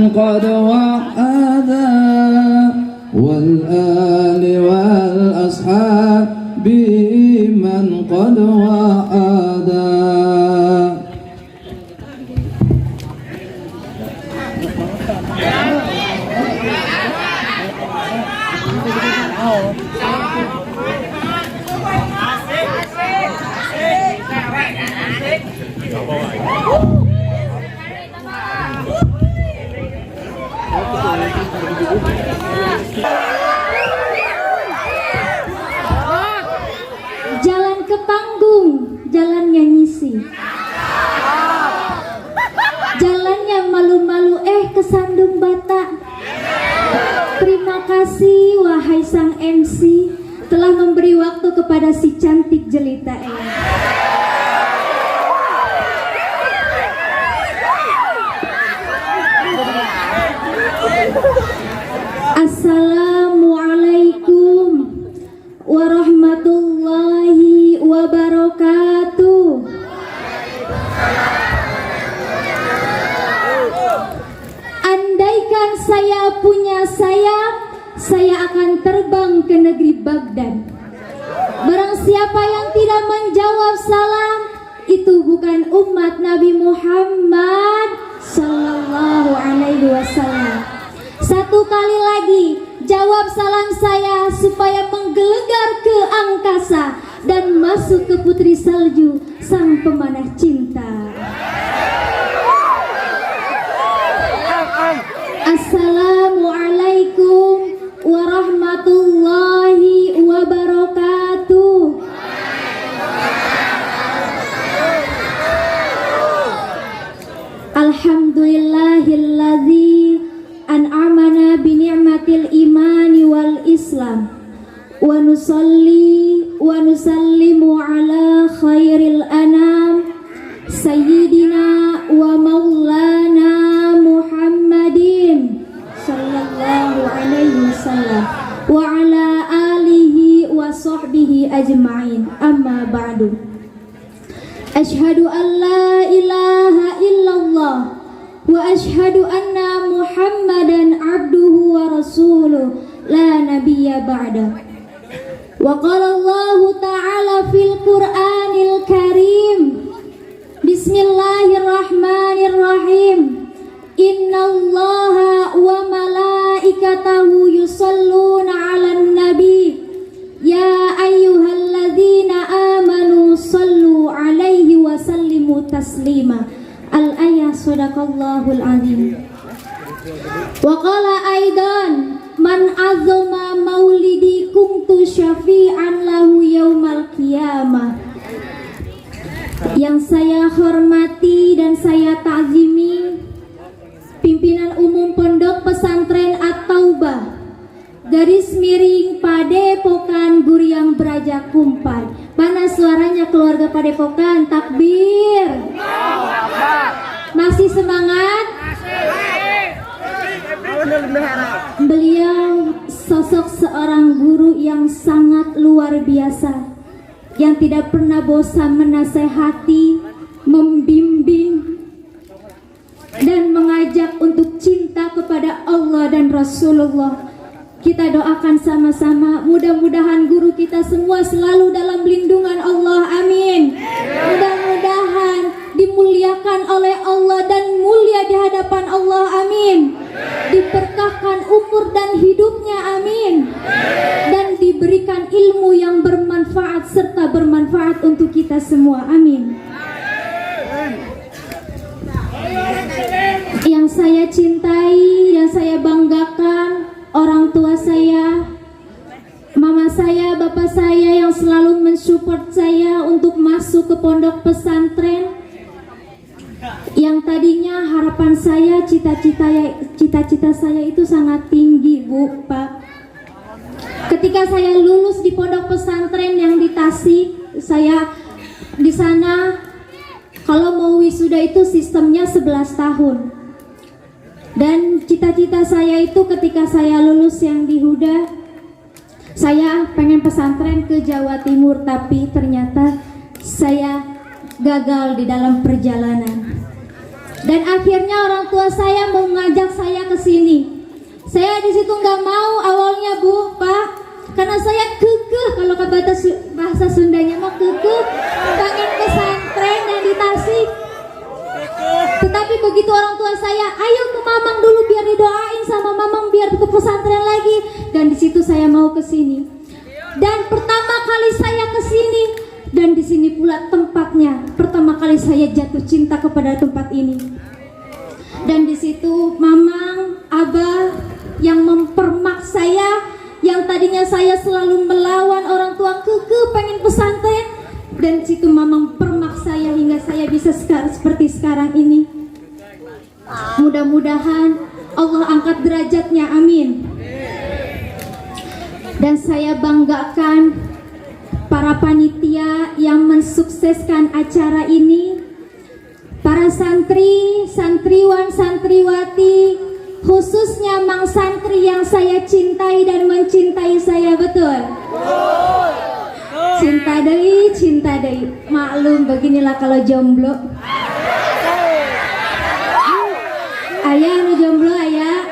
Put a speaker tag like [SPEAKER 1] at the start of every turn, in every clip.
[SPEAKER 1] قد وحدا والآل والأصحاب من قد وحدا.
[SPEAKER 2] Jalan ke panggung, jalannya ngisi. Jalannya malu-malu kesandung bata. Terima kasih wahai sang MC telah memberi waktu kepada si cantik jelita ini. Assalamualaikum warahmatullahi wabarakatuh. Andaikan saya punya sayap, saya akan terbang ke negeri Baghdad. Barang siapa yang tidak menjawab salam, itu bukan umat Nabi Muhammad sallallahu alaihi wasallam. Satu kali lagi, jawab salam saya supaya menggelegar ke angkasa dan masuk ke putri salju, sang pemanah cinta. Assalamualaikum warahmatullahi wabarakatuh. Alhamdulillahilladzi an'amana bi ni'matil imani wal islam wa nusalli wa nusallimu ala khairil anam sayyidina wa maulana Muhammadin sallallahu alaihi wasallam wa ala alihi wa sahbihi ajma'in. Amma ba'du. Asyhadu an la ilaha illallah wa asyhadu anna Muhammadan abduhu wa rasuluh la nabiyya ba'da. Wa qala Allah ta'ala fil Qur'anil Karim, Bismillahirrahmanirrahim. Innallaha wa malaikatahu yusalluna 'alan nabi ya ayyuhalladzina amanu sallu 'alaihi wa sallimu taslima. Al-ayah sadaqallahul azim. Wa qala aidan man azama maulidi kuntu syafi'an lahu yaumal qiyamah. Yang saya hormati dan saya ta'zimi pimpinan umum Pondok Pesantren At-Taubah garis miring Padepokan Guriang Braja Kumpai. Mana suaranya keluarga Padepokan? Takbir. Masih semangat? Beliau sosok seorang guru yang sangat luar biasa, yang tidak pernah bosan menasehati, membimbing, dan mengajak untuk cinta kepada Allah dan Rasulullah. Kita doakan sama-sama, mudah-mudahan guru kita semua selalu dalam lindungan Allah, amin. Mudah-mudahan dimuliakan oleh Allah dan mulia di hadapan Allah, amin. Diberkahkan umur dan hidupnya, amin. Dan diberikan ilmu yang bermanfaat serta bermanfaat untuk kita semua, amin. Yang saya cintai dan saya banggakan, orang tua saya, mama saya, bapak saya yang selalu mensupport saya untuk masuk ke pondok pesantren. Yang tadinya harapan saya, cita-cita saya itu sangat tinggi, Bu, Pak. Ketika saya lulus di pondok pesantren yang di Tasik, saya di sana kalau mau wisuda itu sistemnya 11 tahun. Dan cita-cita saya itu ketika saya lulus yang di Huda, saya pengen pesantren ke Jawa Timur, tapi ternyata saya gagal di dalam perjalanan. Dan akhirnya orang tua saya mau ngajak saya ke sini. Saya di situ nggak mau awalnya, Bu, Pak, karena saya kekeh, kalau kata bahasa Sundanya mah kekeh, pengen pesantren dan di Tasik. Tetapi begitu orang tua saya, ayo ke Mamang dulu biar didoain sama Mamang biar ke pesantren lagi. Dan di situ saya mau ke sini. Dan pertama kali saya ke sini, dan di sini pula tempatnya. Pertama kali saya jatuh cinta kepada tempat ini. Dan di situ Mamang, Abah yang mempermak saya, yang tadinya saya selalu melawan orang tua pengen pesantren, dan situ Mamang permak saya hingga saya bisa seperti sekarang ini. Mudah-mudahan Allah angkat derajatnya, amin. Dan saya banggakan para panitia yang mensukseskan acara ini, para santri, santriwan, santriwati, khususnya Mang Santri yang saya cintai dan mencintai saya, betul? Cinta dei. Maklum beginilah kalau jomblo. Ayah nu jomblo ayah.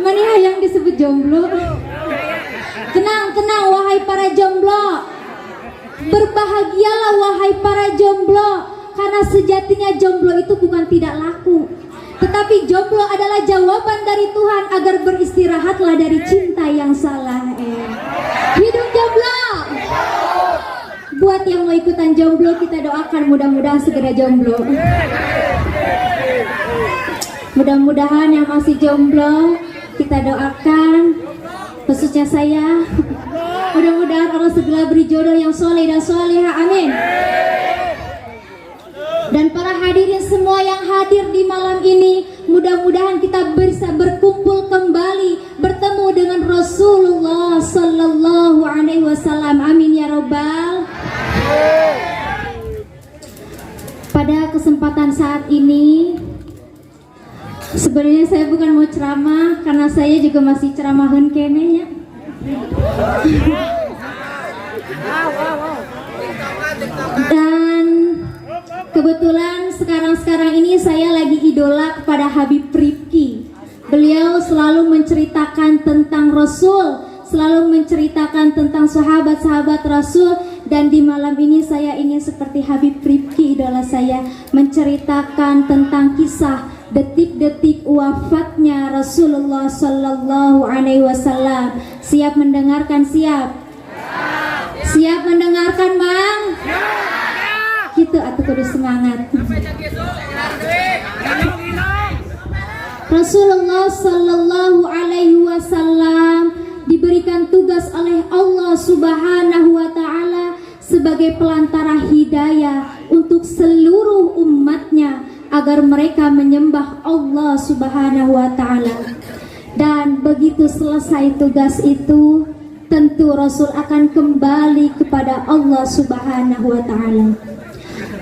[SPEAKER 2] Mana yang disebut jomblo? Tenang wahai para jomblo. Berbahagialah wahai para jomblo, karena sejatinya jomblo itu bukan tidak laku, tetapi jomblo adalah jawaban dari Tuhan agar beristirahatlah dari cinta yang salah. Hidup jomblo. Buat yang mau ikutan jomblo, kita doakan mudah-mudahan segera jomblo. Mudah-mudahan yang masih jomblo, kita doakan, khususnya saya, mudah-mudahan Allah segera beri jodoh yang soleh dan soleha, amin. Dan para hadirin semua yang hadir di malam ini, mudah-mudahan kita bisa berkumpul kembali, bertemu dengan Rasulullah Sallallahu Alaihi Wasallam, amin ya robbal. Pada kesempatan saat ini, sebenarnya saya bukan mau ceramah, karena saya juga masih ceramahan kenenya. Dan kebetulan sekarang ini saya lagi idola kepada Habib Rifki. Beliau selalu menceritakan tentang Rasul, selalu menceritakan tentang sahabat-sahabat Rasul. Dan di malam ini saya ingin seperti Habib Rifki, idola saya, menceritakan tentang kisah detik-detik wafatnya Rasulullah Sallallahu Alaihi Wasallam. Siap mendengarkan? Siap mendengarkan, Mang? Gitu atuh kudu semangat. Rasulullah Sallallahu Alaihi Wasallam diberikan tugas oleh Allah Subhanahu Wa Taala sebagai pelantara hidayah untuk seluruh umatnya agar mereka menyembah Allah Subhanahu Wa Taala. Dan begitu selesai tugas itu, tentu Rasul akan kembali kepada Allah Subhanahu Wa Taala.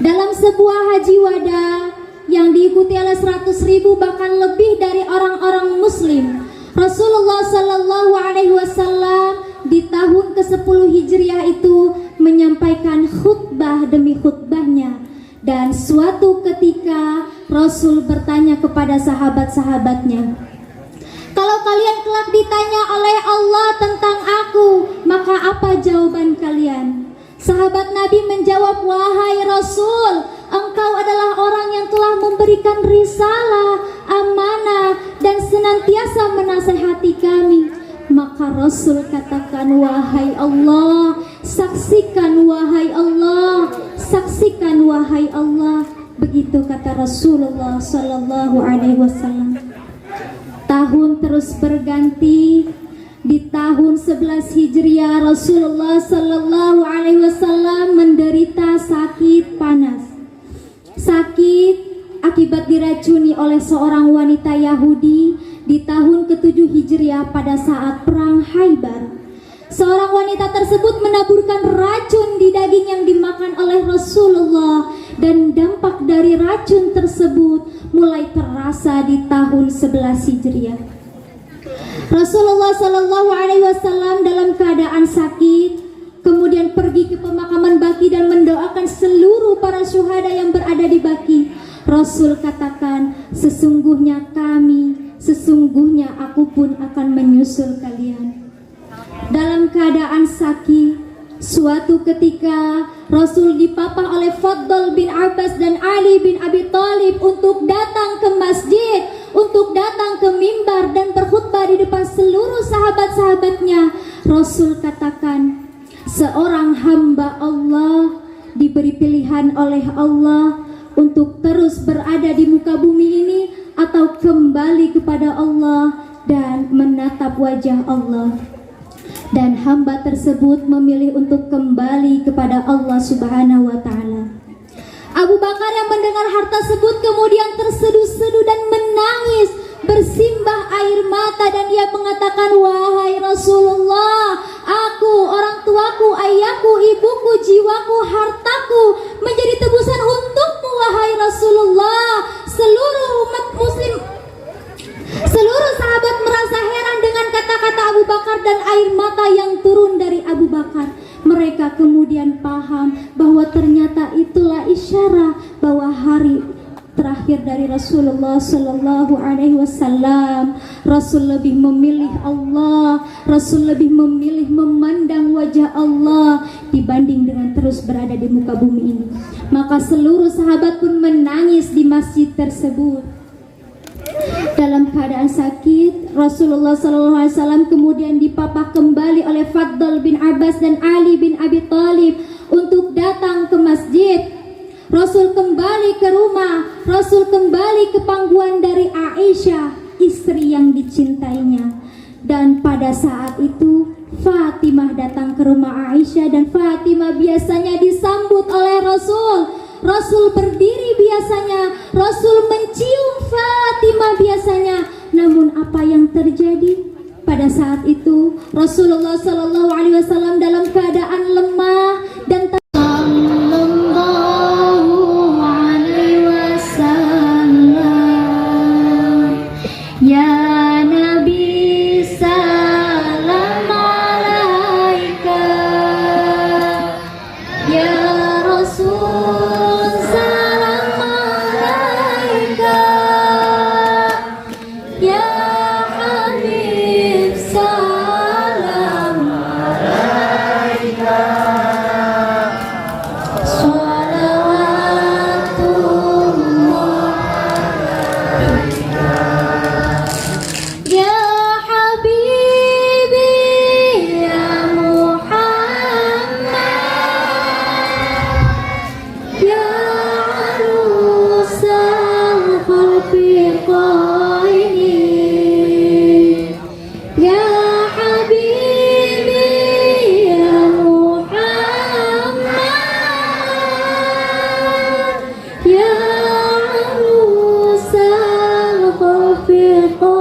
[SPEAKER 2] Dalam sebuah haji wada yang diikuti oleh 100.000 bahkan lebih dari orang-orang muslim, Rasulullah Sallallahu Alaihi Wasallam di tahun ke-10 Hijriah itu menyampaikan khutbah demi khutbahnya. Dan suatu ketika Rasul bertanya kepada sahabat-sahabatnya, kalau kalian kelak ditanya oleh Allah tentang aku, maka apa jawaban kalian? Sahabat Nabi menjawab, wahai Rasul, engkau adalah orang yang telah memberikan risalah, amanah, dan senantiasa menasehati kami. Maka Rasul katakan, wahai Allah, saksikan wahai Allah, saksikan wahai Allah. Begitu kata Rasulullah Sallallahu Alaihi Wasallam. Tahun terus berganti. Di tahun 11 Hijriah Rasulullah Sallallahu Alaihi Wasallam menderita sakit panas. Sakit akibat diracuni oleh seorang wanita Yahudi di tahun ke-7 Hijriah pada saat perang Khaybar. Seorang wanita tersebut menaburkan racun di daging yang dimakan oleh Rasulullah, dan dampak dari racun tersebut mulai terasa di tahun 11 Hijriah. Rasulullah Sallallahu Alaihi Wasallam dalam keadaan sakit, kemudian pergi ke pemakaman Baqi dan mendoakan seluruh para syuhada yang berada di Baqi. Rasul katakan, sesungguhnya aku pun akan menyusul kalian. Dalam keadaan sakit, suatu ketika Rasul dipapah oleh Faddal bin Abbas dan Ali bin Abi Thalib untuk datang ke masjid, untuk datang ke mimbar dan berkhutbah di depan seluruh sahabat-sahabatnya. Rasul katakan, seorang hamba Allah diberi pilihan oleh Allah untuk terus berada di muka bumi ini atau kembali kepada Allah dan menatap wajah Allah. Dan hamba tersebut memilih untuk kembali kepada Allah Subhanahu wa Ta'ala. Abu Bakar yang mendengar hal tersebut kemudian terseduh-seduh dan menangis, bersimbah air mata, dan dia mengatakan, wahai Rasulullah, aku, orang tuaku, ayahku, ibuku, jiwaku, hartaku menjadi tebusan untukmu wahai Rasulullah. Seluruh sahabat merasa heran dengan kata-kata Abu Bakar dan air mata yang turun dari Abu Bakar. Mereka kemudian paham bahwa ternyata itulah isyarat bahwa hari terakhir dari Rasulullah Sallallahu Alaihi Wasallam. Rasul lebih memilih Allah, Rasul lebih memilih memandang wajah Allah dibanding dengan terus berada di muka bumi ini. Maka seluruh sahabat pun menangis di masjid tersebut. Dalam keadaan sakit, Rasulullah SAW kemudian dipapah kembali oleh Faddal bin Abbas dan Ali bin Abi Thalib untuk datang ke masjid. Rasul kembali ke rumah, Rasul kembali ke pangkuan dari Aisyah, istri yang dicintainya. Dan pada saat itu Fatimah datang ke rumah Aisyah, dan Fatimah biasanya disambut oleh Rasul. Rasul berdiri biasanya, Rasul mencium Fatimah biasanya. Namun apa yang terjadi pada saat itu? Rasulullah Sallallahu Alaihi Wasallam dalam keadaan lemah dan
[SPEAKER 3] في